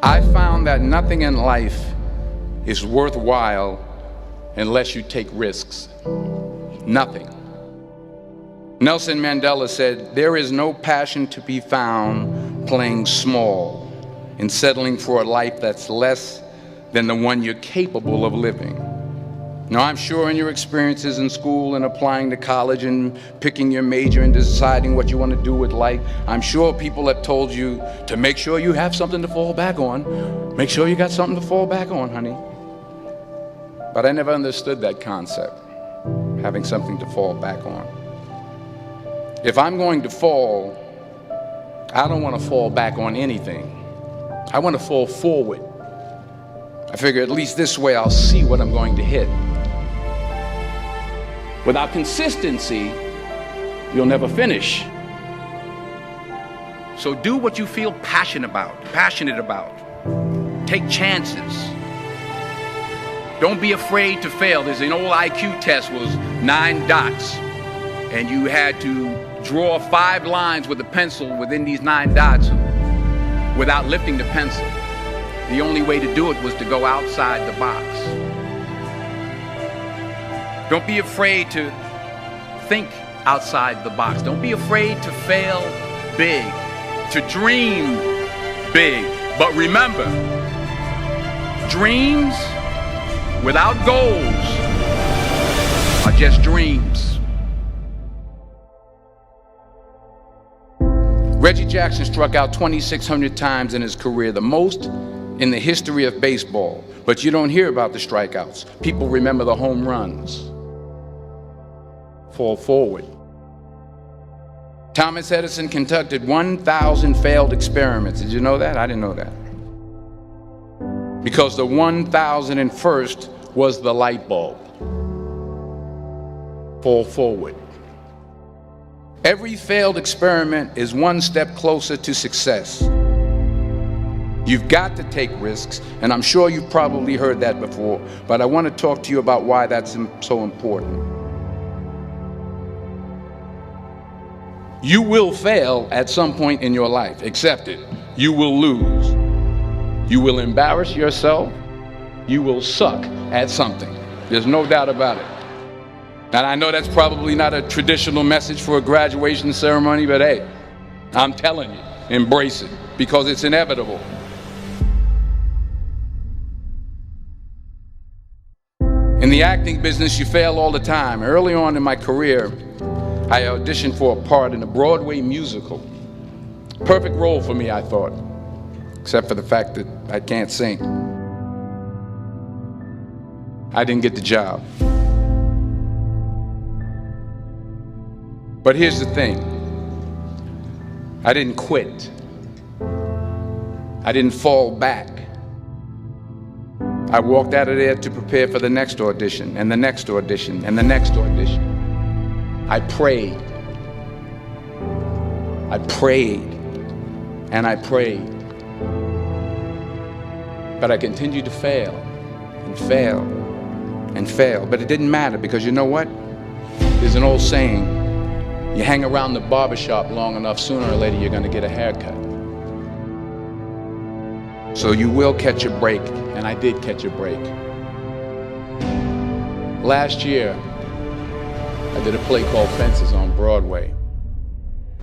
I found that nothing in life is worthwhile unless you take risks. Nothing. Nelson Mandela said, "There is no passion to be found playing small and settling for a life that's less than the one you're capable of living." Now, I'm sure in your experiences in school and applying to college and picking your major and deciding what you want to do with life, I'm sure people have told you to make sure you have something to fall back on. Make sure you got something to fall back on, honey. But I never understood that concept, having something to fall back on. If I'm going to fall, I don't want to fall back on anything. I want to fall forward. I figure at least this way I'll see what I'm going to hit. Without consistency, you'll never finish. So do what you feel passionate about. Take chances. Don't be afraid to fail. There's an old IQ test, was 9 dots, and you had to draw 5 lines with a pencil within these 9 dots without lifting the pencil. The only way to do it was to go outside the box. Don't be afraid to think outside the box. Don't be afraid to fail big, to dream big. But remember, dreams without goals are just dreams. Reggie Jackson struck out 2,600 times in his career, the most in the history of baseball. But you don't hear about the strikeouts. People remember the home runs. Fall forward. Thomas Edison conducted 1,000 failed experiments. Did you know that? I didn't know that. Because the 1,001st was the light bulb. Fall forward. Every failed experiment is one step closer to success. You've got to take risks, and I'm sure you've probably heard that before, but I want to talk to you about why that's so important. You will fail at some point in your life. Accept it. You will lose. You will embarrass yourself. You will suck at something. There's no doubt about it. And I know that's probably not a traditional message for a graduation ceremony, but hey, I'm telling you, embrace it, because it's inevitable. In the acting business, you fail all the time. Early on in my career, I auditioned for a part in a Broadway musical. Perfect role for me, I thought, except for the fact that I can't sing. I didn't get the job. But here's the thing. I didn't quit. I didn't fall back. I walked out of there to prepare for the next audition, and the next audition, and the next audition. I prayed. I prayed. And I prayed. But I continued to fail, and fail, and fail. But it didn't matter, because you know what? There's an old saying, you hang around the barbershop long enough, sooner or later you're going to get a haircut. So you will catch a break, and I did catch a break. Last year, I did a play called Fences on Broadway.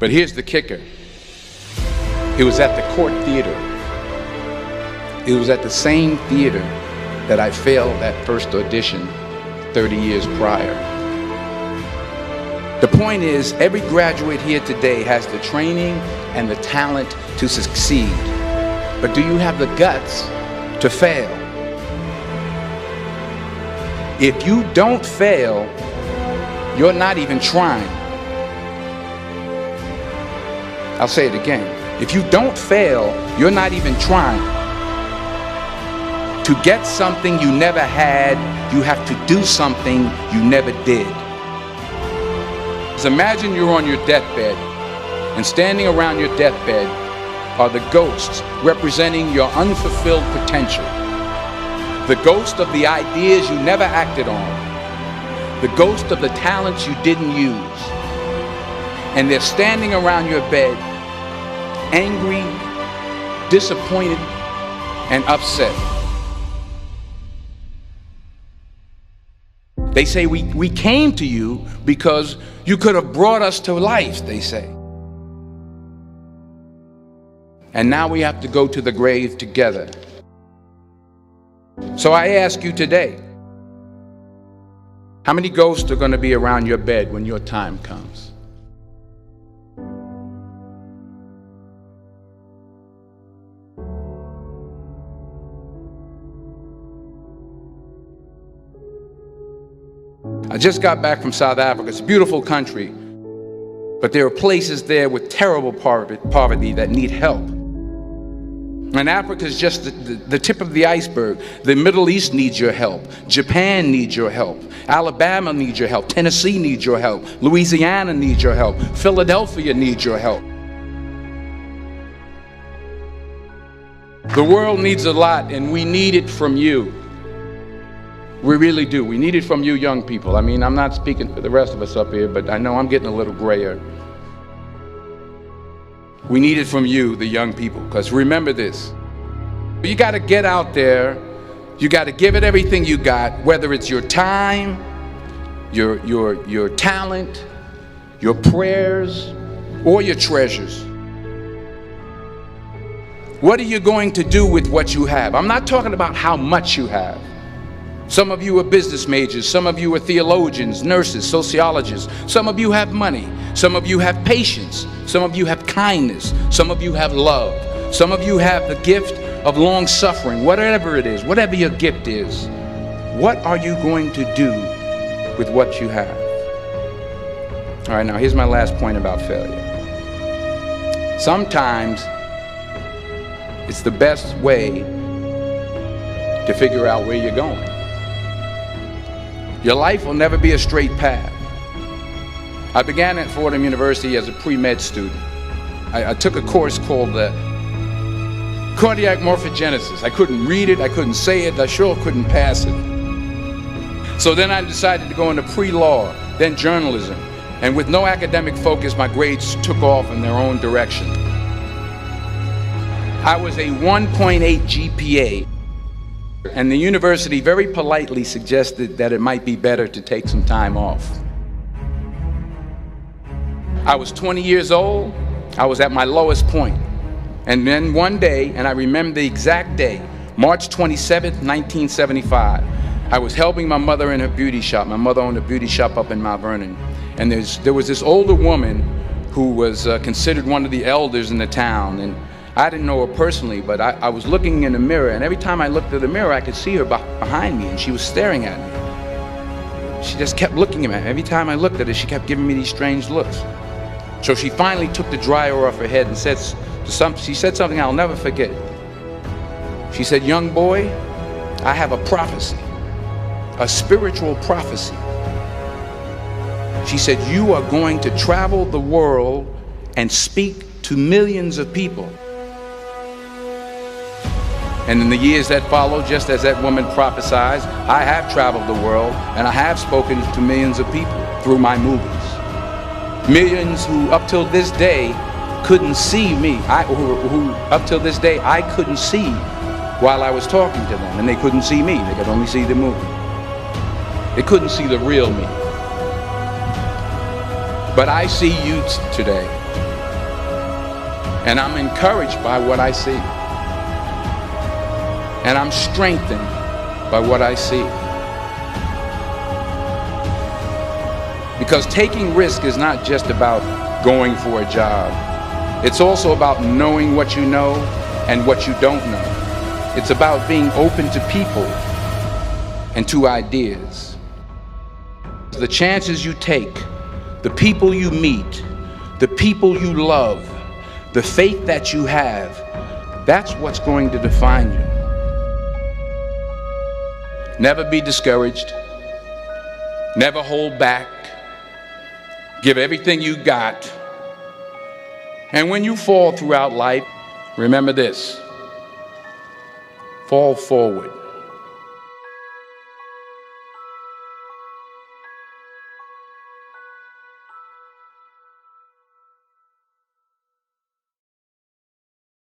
But here's the kicker. It was at the Court Theater. It was at the same theater that I failed that first audition 30 years prior. The point is, every graduate here today has the training and the talent to succeed. But do you have the guts to fail? If you don't fail, you're not even trying. I'll say it again. If you don't fail, you're not even trying. To get something you never had, you have to do something you never did. So imagine you're on your deathbed, and standing around your deathbed are the ghosts representing your unfulfilled potential. The ghost of the ideas you never acted on. The ghost of the talents you didn't use. And they're standing around your bed, angry, disappointed, and upset. They say we came to you because you could have brought us to life, they say. And now we have to go to the grave together. So I ask you today, how many ghosts are going to be around your bed when your time comes? I just got back from South Africa. It's a beautiful country, but there are places there with terrible poverty that need help. And Africa is just the tip of the iceberg. The Middle East needs your help. Japan needs your help. Alabama needs your help. Tennessee needs your help. Louisiana needs your help. Philadelphia needs your help. The world needs a lot, and we need it from you. We really do. We need it from you young people. I mean, I'm not speaking for the rest of us up here, but I know I'm getting a little grayer. We need it from you, the young people, because remember this. You got to get out there. You got to give it everything you got, whether it's your time, your talent, your prayers, or your treasures. What are you going to do with what you have? I'm not talking about how much you have. Some of you are business majors, some of you are theologians, nurses, sociologists. Some of you have money, some of you have patience, some of you have kindness, some of you have love, some of you have the gift of long suffering. Whatever it is, whatever your gift is, what are you going to do with what you have? All right, now here's my last point about failure. Sometimes it's the best way to figure out where you're going. Your life will never be a straight path. I began at Fordham University as a pre-med student. I took a course called cardiac morphogenesis. I couldn't read it, I couldn't say it, I sure couldn't pass it. So then I decided to go into pre-law, then journalism. And with no academic focus, my grades took off in their own direction. I was a 1.8 GPA. And the university very politely suggested that it might be better to take some time off. I was 20 years old. I was at my lowest point. And then one day, and I remember the exact day, March 27th, 1975, I was helping my mother in her beauty shop. My mother owned a beauty shop up in Mount Vernon. And there was this older woman who was considered one of the elders in the town. And I didn't know her personally, but I was looking in the mirror, and every time I looked at the mirror, I could see her behind me, and she was staring at me. She just kept looking at me. Every time I looked at her, she kept giving me these strange looks. So she finally took the dryer off her head and she said something I'll never forget. She said, "Young boy, I have a prophecy, a spiritual prophecy." She said, "You are going to travel the world and speak to millions of people." And in the years that followed, just as that woman prophesied, I have traveled the world and I have spoken to millions of people through my movies. Millions who up till this day couldn't see me, who up till this day I couldn't see while I was talking to them, and they couldn't see me, they could only see the movie. They couldn't see the real me. But I see you today, and I'm encouraged by what I see. And I'm strengthened by what I see. Because taking risk is not just about going for a job. It's also about knowing what you know and what you don't know. It's about being open to people and to ideas. The chances you take, the people you meet, the people you love, the faith that you have, that's what's going to define you. Never be discouraged. Never hold back. Give everything you got. And when you fall throughout life, remember this: fall forward.